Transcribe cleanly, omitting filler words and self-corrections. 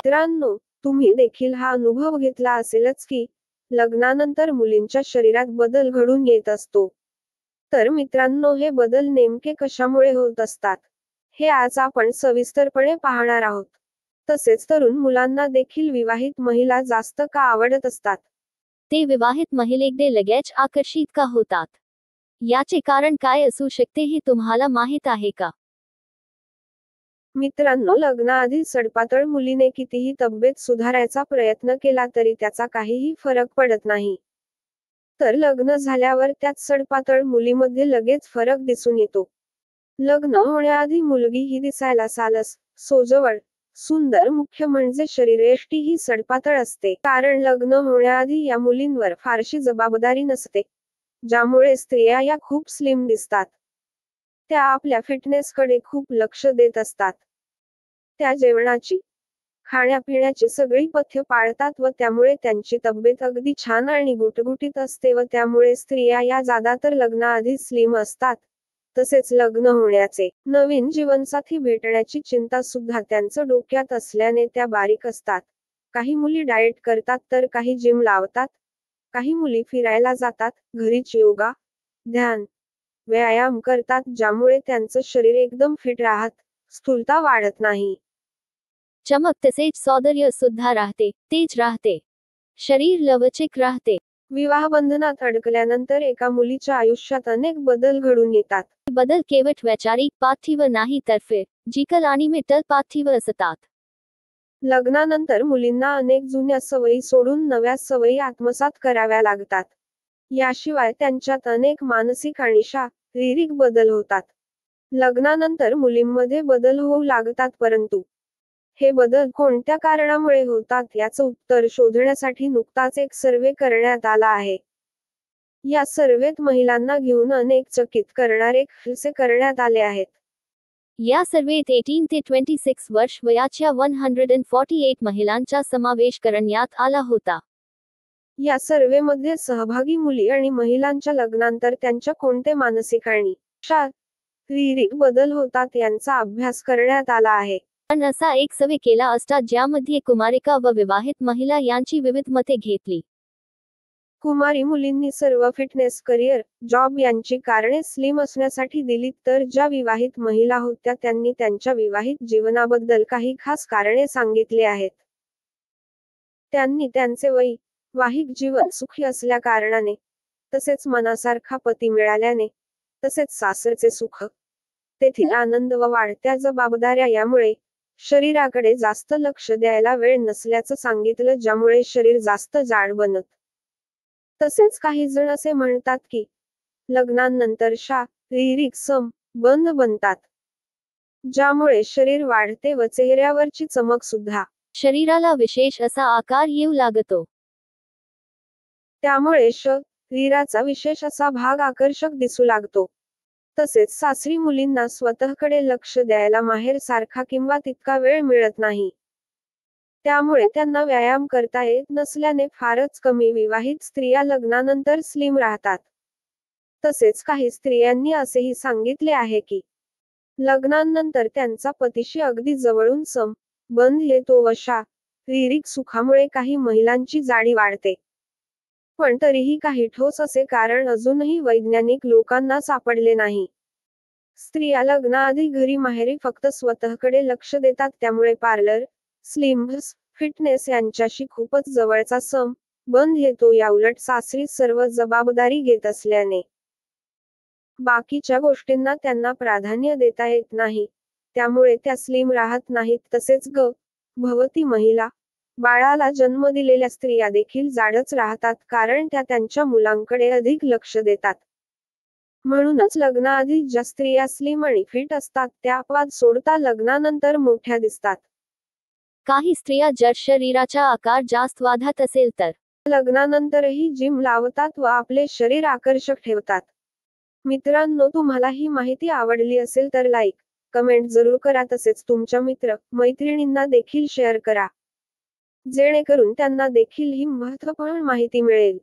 मित्रांनो, तुम्ही देखील हा अनुभव घेतला असेलच की लग्नानंतर मुलींच्या शरीरात बदल घडून येत असतो. तर मित्रांनो, हे बदल नेमके कशामुळे होत असतात, हे आज आपण सविस्तरपणे पाहणार आहोत. तसेच तरुण मुलांना देखील विवाहित महिला जास्त का आवडत असतात? ते विवाहित महिलेकडे लगेच आकर्षित का होतात? याचे कारण काय असू शकते हे तुम्हाला माहीत आहे का? मित्रांनो, लग्नाआधी सडपातळ मुलीने कितीही तब्येत सुधारायचा प्रयत्न केला तरी त्याचा काहीही फरक पडत नाही. तर लग्न झाल्यावर त्यात सडपातळ मुलीमध्ये लगेच फरक दिसून येतो. लग्न होण्याआधी मुलगी ही दिसायला सालस, सोजवळ, सुंदर, मुख्य म्हणजे शरीरयष्टी ही सडपातळ असते. कारण लग्न होण्याआधी या मुलींवर फारशी जबाबदारी नसते, ज्यामुळे स्त्रिया या खूप स्लिम दिसतात. त्या आपल्या फिटनेसकडे खूप लक्ष देत असतात. त्या जेवणाची, खाण्यापिण्याची सगळी पथ्य पाळतात व त्यामुळे त्यांची तब्येत अगदी छान आणि गुटगुटीत असते व त्यामुळे स्त्रिया या ज्यादातर लग्नाआधी स्लिम असतात. तसेच लग्न होण्याचे नवीन जीवनसाथी भेटण्याची चिंता सुद्धा त्यांचं डोक्यात असल्याने त्या बारीक असतात. काही मुली डाएट करतात तर काही जिम लावतात. काही मुली फिरायला जातात, घरीच योगा, ध्यान, व्यायाम करतात, ज्यामुळे त्यांचं शरीर एकदम फिट राहत, स्थूलता वाढत नाही. चमक तसेच सौंदर्य सुद्धा राहते, तेज राहते. शरीर लवचिक राहते. विवाह बंधनात अडकल्यानंतर एका मुलीच्या आयुष्यात अनेक बदल घडून येतात. हे बदल केवळ वैचारिक पातळीवर नाही तर फिजिकल आणि मेंटल पातळीवर असतात. लग्नानंतर मुलींना अनेक जुन्या सवयी सोडून नव्या सवयी आत्मसात कराव्या लागतात. याशिवाय त्यांच्यात अनेक मानसिक आणि शारीरिक बदल होतात. लग्नानंतर मुलींमध्ये बदल होऊ लागतात, परंतु हे बदल कोणत्या कारणामुळे होतात याचं उत्तर शोधण्यासाठी नुकताच एक सर्वे करण्यात आला आहे. या सर्वेत महिलांना घेऊन अनेक चकित करणारे खुलासे करण्यात आले आहेत. या सर्वेत 18 ते 26 वर्ष वयाच्या 148 महिलांचा समावेश करण्यात आला होता. या सर्वेमध्ये सहभागी मुली आणि महिलांच्या लग्नानंतर त्यांच्या कोणते मानसिक आणि शारीरिक बदल होतात यांचा अभ्यास करण्यात आला आहे. पण असा एक सर्वे केला असता ज्यामध्ये कुमारिका व विवाहित महिला यांची विविध मते घेतली. कुमारी मुलींनी सर्व फिटनेस, करिअर, जॉब यांची कारणे स्लिम असण्यासाठी दिलीत, तर ज्या विवाहित महिला होत्या त्यांनी त्यांच्या विवाहित जीवनाबद्दल काही खास कारणे सांगितले आहेत. त्यांनी त्यांचे वैवाहिक जीवन सुखी असल्या कारणाने, तसेच मनासारखा पती मिळाल्याने, तसेच सासरचे सुख, तेथील आनंद व वाढत्या जबाबदाऱ्या यामुळे शरीराकडे जास्त लक्ष द्यायला वेळ नसल्याचं सांगितलं, ज्यामुळे शरीर जास्त जाड बनत. तसेच काही जण असे म्हणतात की लग्नानंतर शारीरिक संबंध बनतात, ज्यामुळे शरीर वाढते व चेहऱ्यावरची चमक सुद्धा शरीराला विशेष असा आकार येऊ लागतो. त्यामुळे शरीराचा विशेष असा भाग आकर्षक दिसू लागतो. तसेच सासरी मुलींना स्वतःकडे लक्ष द्यायला माहेर सारखा किंवा तितका वेळ मिळत नाही. त्यामुळे त्यांना व्यायाम करता येत नसल्याने फारच कमी विवाहित स्त्रिया लग्नानंतर स्लिम राहतात. तसेच काही स्त्रियांनी असेही सांगितले आहे की लग्नानंतर त्यांचा पतीशी अगदी जवळून संबंध येतो व शारीरिक सुखामुळे काही महिलांची जाडी वाढते. पण तरीही काही ठोस असे कारण अजूनही वैज्ञानिक लोकांना सापडले नाही. स्त्रिया लग्नाआधी घरी माहेरी फक्त स्वतःकडे लक्ष देतात, त्यामुळे पार्लर, स्लिम्स, फिटनेस यांच्याशी खूपच जवळचा संबंध येतो. याउलट सासरी सर्व जबाबदारी घेत असल्याने बाकीच्या गोष्टींना त्यांना प्राधान्य देता येत नाही, त्यामुळे त्या स्लिम राहत नाहीत. तसेच गर्भवती महिला, बाळाला जन्म दिलेल्या स्त्रिया देखील जाडच राहतात, कारण त्या त्यांच्या मुलांकडे अधिक लक्ष देतात. म्हणूनच लग्नाआधी ज्या स्त्रिया स्लिम आणि फिट असतात त्या अपवाद सोडता लग्नानंतर मोठ्या दिसतात. काही स्त्रिया जर शरीराचा आकार जास्त वाढत असेल तर लग्नानंतरही जिम लावतात व आपले शरीर आकर्षक ठेवतात. मित्रांनो, तुम्हाला ही माहिती आवडली असेल तर लाईक, कमेंट जरूर करा. तसेच तुमच्या मित्र मैत्रिणींना देखील शेअर करा, जेणेकरून त्यांना देखील ही महत्त्वपूर्ण माहिती मिळेल.